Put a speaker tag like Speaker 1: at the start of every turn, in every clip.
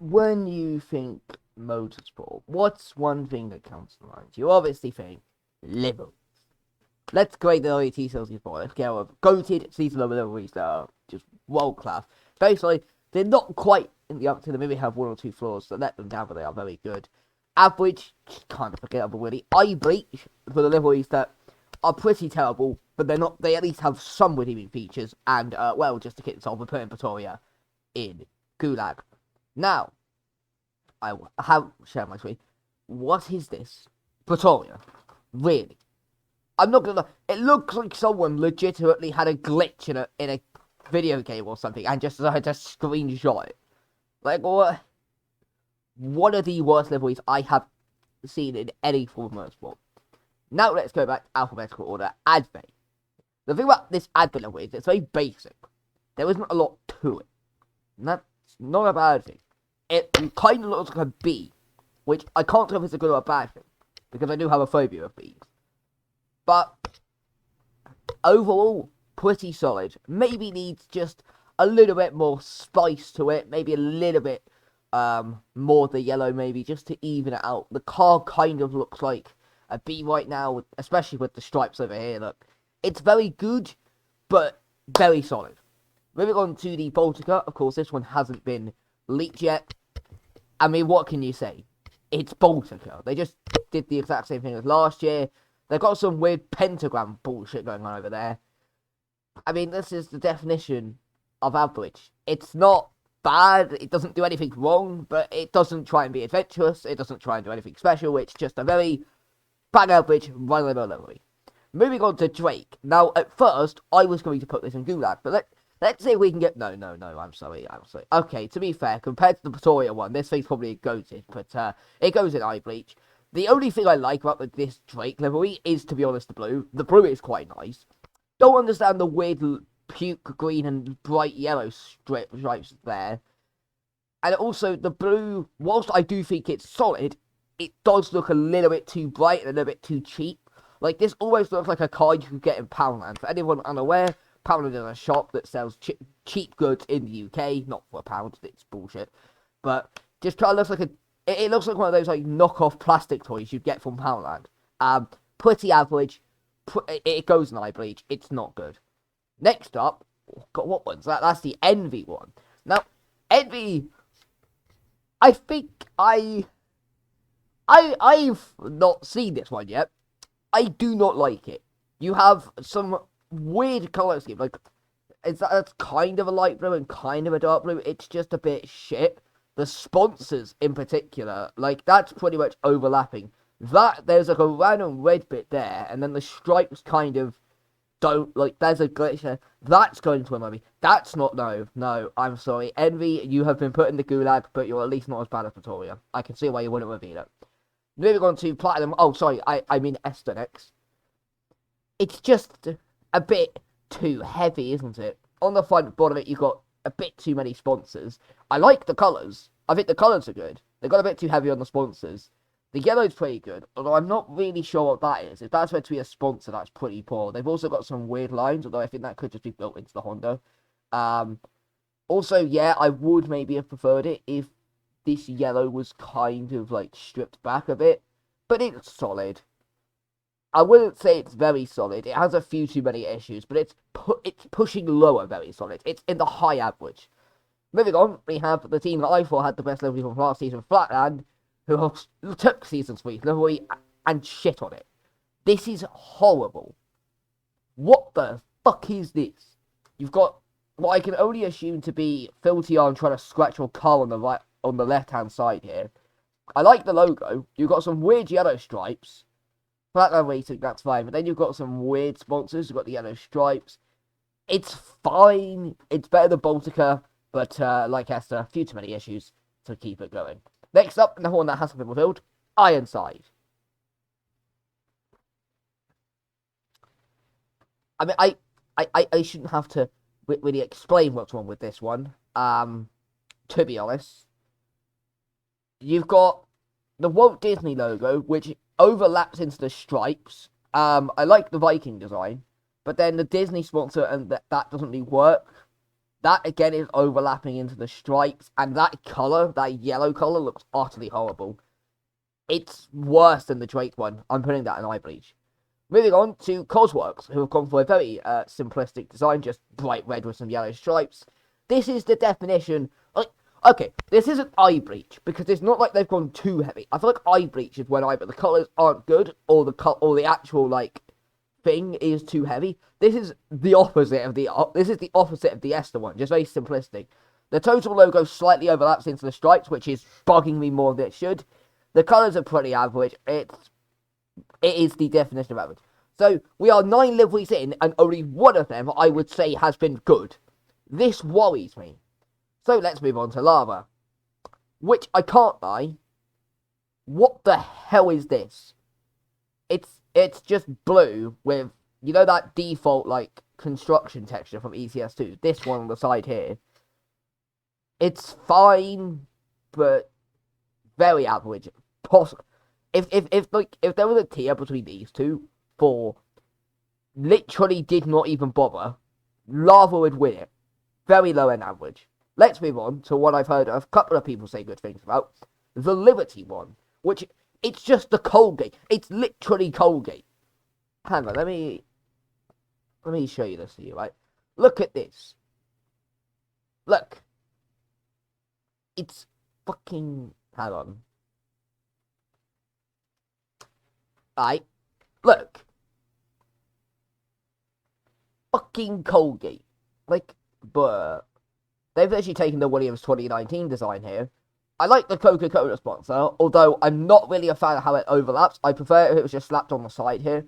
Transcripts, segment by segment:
Speaker 1: when you think motorsport, what's one thing that comes to mind? You obviously think livery. Let's create the WTCL season 4. Let's get a goated season of liveries that are just world class. Basically, they're not quite in the up to the maybe have one or two flaws that let them down, but they are very good. Average, kind of forgettable really. Eye bleach for the liveries that are pretty terrible, but they're not. They at least have some redeeming features, and well, just to kick this off, we're putting Pretoria in Gulag. Now, I have shared my screen. What is this? Pretoria. Really? I'm not gonna lie. It looks like someone legitimately had a glitch in a video game or something and just decided to screenshot it. Like, what? One of the worst liveries I have seen in any form of motorsport. Now let's go back to alphabetical order. Advent. The thing about this Advent livery is it's very basic. There isn't a lot to it. And that's not a bad thing. It kind of looks like a bee, which I can't tell if it's a good or a bad thing, because I do have a phobia of bees. But overall, pretty solid. Maybe needs just a little bit more spice to it. Maybe a little bit more of the yellow, maybe, just to even it out. The car kind of looks like a bee right now, especially with the stripes over here. Look, it's very good, but very solid. Moving on to the Baltica. Of course, this one hasn't been leaked yet. I mean, what can you say? It's Baltica. They just did the exact same thing as last year. They've got some weird pentagram bullshit going on over there. I mean, this is the definition of average. It's not bad. It doesn't do anything wrong, but it doesn't try and be adventurous. It doesn't try and do anything special. It's just a very bang average run-of-the-mill livery. Moving on to Drake. Now, at first, I was going to put this in Gulag, but let's see if we can get... No, I'm sorry. Okay, to be fair, compared to the Pretoria one, this thing's probably goated, but it goes in eye bleach. The only thing I like about this Drake livery is, to be honest, the blue. The blue is quite nice. Don't understand the weird puke green and bright yellow stripes there. And also, the blue, whilst I do think it's solid, it does look a little bit too bright and a little bit too cheap. Like, this almost looks like a car you could get in Poundland. For anyone unaware, Poundland is a shop that sells cheap goods in the UK. Not for £1, it's bullshit. But just kind of looks like it looks like one of those, like, knockoff plastic toys you'd get from Poundland. Pretty average. It goes in eye bleach. It's not good. Next up, God, what one's that? That's the Envy one. Now, Envy, I think I've not seen this one yet. I do not like it. You have some weird colour scheme. Like, that's kind of a light blue and kind of a dark blue. It's just a bit shit. The sponsors in particular, like, that's pretty much overlapping. There's like a random red bit there, and then the stripes kind of don't, like, there's a glitch there. That's going to annoy me. That's not, no, I'm sorry. Envy, you have been put in the gulag, but you're at least not as bad as Pretoria. I can see why you wouldn't reveal it. Moving on to Platinum. Oh, sorry, I mean Esther next. It's just a bit too heavy, isn't it? On the front bottom of it, you've got a bit too many sponsors. I like the colours. I think the colours are good. They got a bit too heavy on the sponsors. The yellow's pretty good, although I'm not really sure what that is. If that's meant to be a sponsor, that's pretty poor. They've also got some weird lines, although I think that could just be built into the Honda. Also, yeah, I would maybe have preferred it if this yellow was kind of, like, stripped back a bit, but it's solid. I wouldn't say it's very solid. It has a few too many issues, but it's pushing lower very solid. It's in the high average. Moving on, we have the team that I thought had the best livery from last season, Flatland, who took season 3 livery and shit on it. This is horrible. What the fuck is this? You've got what I can only assume to be Phil Tian trying to scratch your car on the left-hand side here. I like the logo. You've got some weird yellow stripes. Flatland Racing, that's fine. But then you've got some weird sponsors. You've got the yellow stripes. It's fine. It's better than Baltica. But like Esther, a few too many issues to keep it going. Next up, another one that hasn't been revealed, Ironside. I mean, I shouldn't have to really explain what's wrong with this one. To be honest. You've got the Walt Disney logo, which overlaps into the stripes. I like the Viking design, but then the Disney sponsor, and that doesn't really work. That again is overlapping into the stripes, and that colour, that yellow colour, looks utterly horrible. It's worse than the Drake one. I'm putting that in eye bleach. Moving on to Cosworks, who have gone for a very simplistic design, just bright red with some yellow stripes. This is the definition. Like, okay, this isn't eye bleach because it's not like they've gone too heavy. I feel like eye bleach is when either the colours aren't good or the actual like thing is too heavy. This is the opposite of the Esther one, just very simplistic. The total logo slightly overlaps into the stripes, which is bugging me more than it should. The colours are pretty average. It is the definition of average. So we are 9 liveries in, and only one of them I would say has been good. This worries me. So let's move on to Lava, which I can't lie. What the hell is this? It's just blue with, you know, that default like construction texture from ECS2. This one on the side here. It's fine, but very average. If there was a tier between these two for literally did not even bother, Lava would win it. Very low end average. Let's move on to what I've heard a couple of people say good things about. The Liberty one, which it's just the Colgate. It's literally Colgate. Hang on, let me show you this to you, right? Look at this. Look. It's fucking... Hang on. Right, look. Fucking Colgate. Like, but they've actually taken the Williams 2019 design here. I like the Coca-Cola sponsor, although I'm not really a fan of how it overlaps. I prefer if it was just slapped on the side here.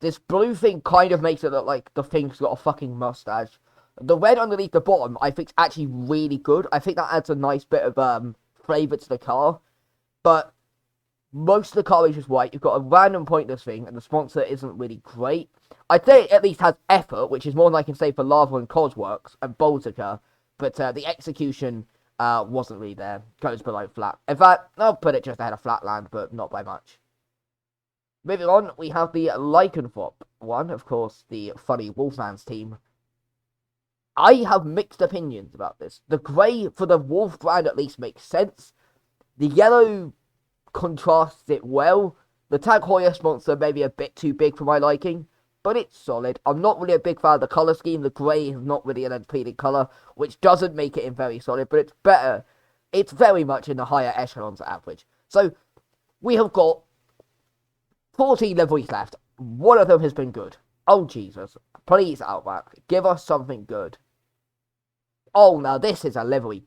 Speaker 1: This blue thing kind of makes it look like the thing's got a fucking mustache. The red underneath the bottom, I think, is actually really good. I think that adds a nice bit of flavour to the car. But most of the car is just white. You've got a random pointless thing, and the sponsor isn't really great. I'd say it at least has effort, which is more than I can say for Lava and Cosworks and Baltica. But the execution wasn't really there. Goes below flat. In fact, I'll put it just ahead of Flatland, but not by much. Moving on, we have the Lycanthrope one, of course, the funny Wolfman's team. I have mixed opinions about this. The grey for the Wolf brand at least makes sense. The yellow contrasts it well. The Tag Heuer sponsor may be a bit too big for my liking, but it's solid. I'm not really a big fan of the colour scheme. The grey is not really an appealing colour, which doesn't make it in very solid, but it's better. It's very much in the higher echelons of average. So, we have got 14 liveries left. One of them has been good. Oh, Jesus. Please, Outback, give us something good. Oh, now this is a livery.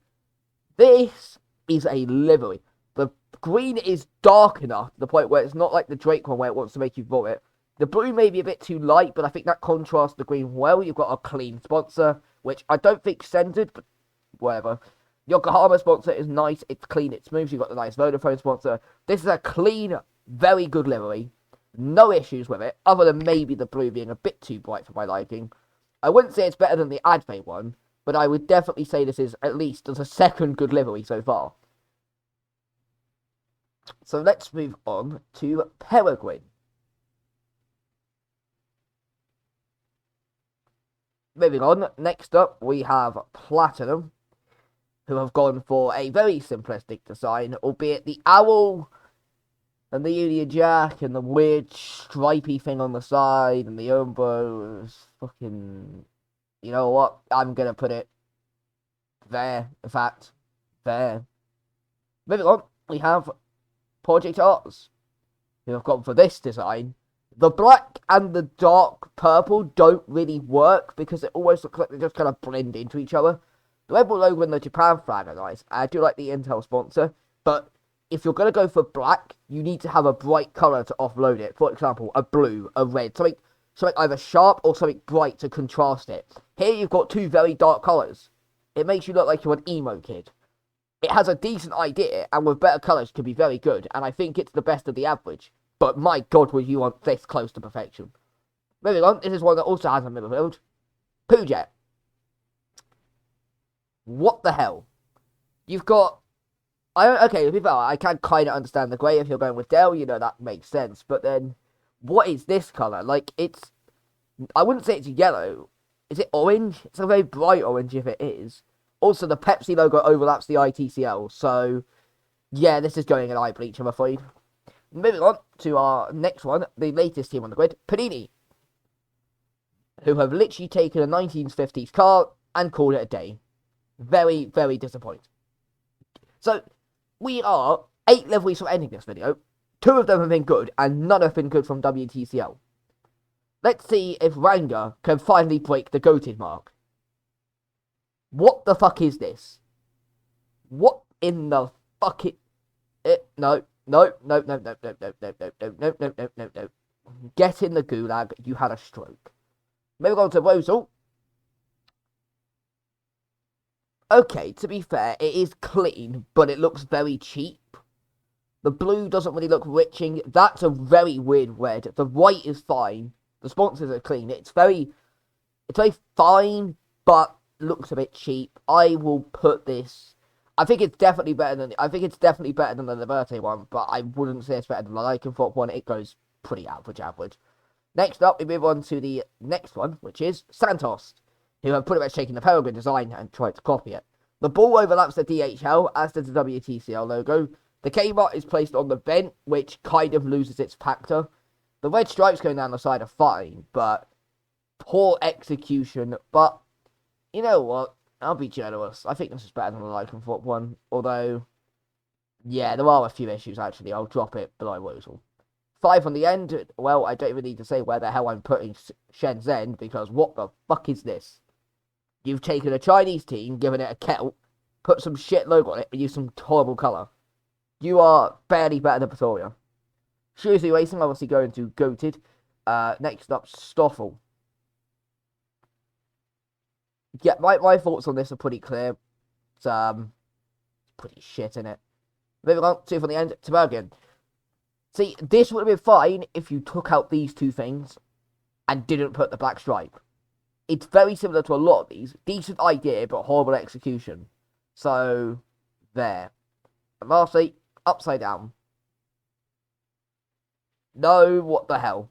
Speaker 1: This is a livery. The green is dark enough to the point where it's not like the Drake one where it wants to make you vomit. The blue may be a bit too light, but I think that contrasts the green well. You've got a clean sponsor, which I don't think centered, but whatever. Yokohama sponsor is nice. It's clean. It smooths. You've got the nice Vodafone sponsor. This is a clean, very good livery. No issues with it, other than maybe the blue being a bit too bright for my liking. I wouldn't say it's better than the Adve one, but I would definitely say this is at least the second good livery so far. So let's move on to Peregrine. Moving on, next up we have Platinum, who have gone for a very simplistic design, albeit the owl and the Union Jack and the weird stripy thing on the side and the Umbo is fucking... You know what? I'm gonna put it there. In fact, there. Moving on, we have Project Arts, who have gone for this design. The black and the dark purple don't really work because it almost looks like they just kind of blend into each other. The Red Bull logo and the Japan flag are nice. I do like the Intel sponsor, but if you're going to go for black, you need to have a bright colour to offload it. For example, a blue, a red, something either sharp or something bright to contrast it. Here you've got two very dark colours. It makes you look like you're an emo kid. It has a decent idea, and with better colours can be very good, and I think it's the best of the average. But my god, would you want this close to perfection. Moving on, this is one that also has a middle field. Peugeot. What the hell? You've got... Okay, to be fair, I can kind of understand the grey if you're going with Dell, you know, that makes sense. But then, what is this colour? Like, it's... I wouldn't say it's yellow. Is it orange? It's a very bright orange if it is. Also, the Pepsi logo overlaps the ITCL, so yeah, this is going in eye bleach, I'm afraid. Moving on to our next one, the latest team on the grid, Panini, who have literally taken a 1950s car and called it a day. Very, very disappointing. So, we are 8 liveries from ending this video. 2 of them have been good, and none have been good from WTCL. Let's see if Ranga can finally break the goated mark. What the fuck is this? What in the fuck it? No. Get in the gulag, you had a stroke. Moving on to Rosal. Okay, to be fair, it is clean, but it looks very cheap. The blue doesn't really look riching. That's a very weird red. The white is fine. The sponsors are clean. It's very fine, but looks a bit cheap. I will put this. I think it's definitely better than the Liberté one, but I wouldn't say it's better than the Lycanthrope one. It goes pretty average. Next up, we move on to the next one, which is Santos, who have pretty much taken the Peregrine design and tried to copy it. The ball overlaps the DHL, as does the WTCL logo. The Kmart is placed on the vent, which kind of loses its factor. The red stripes going down the side are fine, but poor execution. But you know what? I'll be generous. I think this is better than the Lycanthrope one. Although, yeah, there are a few issues, actually. I'll drop it below Rosal. 5 on the end. Well, I don't even need to say where the hell I'm putting Shenzhen, because what the fuck is this? You've taken a Chinese team, given it a kettle, put some shit logo on it, and used some horrible colour. You are barely better than Pretoria. Shrewsbury Racing, obviously going to goated. Next up, Stoffel. Yeah, my thoughts on this are pretty clear. It's pretty shit, innit? Moving on, 2 from the end, to Bergen. See, this would have been fine if you took out these 2 things and didn't put the black stripe. It's very similar to a lot of these. Decent idea, but horrible execution. So, there. And lastly, upside down. No, what the hell?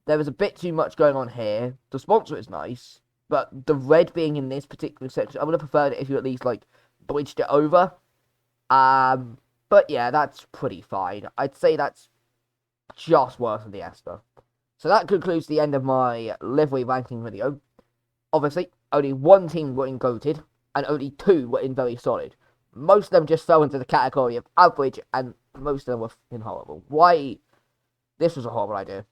Speaker 1: There is a bit too much going on here. The sponsor is nice, but the red being in this particular section, I would have preferred it if you at least, like, bridged it over. But yeah, that's pretty fine. I'd say that's just worse than the Esther. So that concludes the end of my livery ranking video. Obviously, only 1 team were in goated, and only 2 were in very solid. Most of them just fell into the category of average, and most of them were in horrible. Why? This was a horrible idea.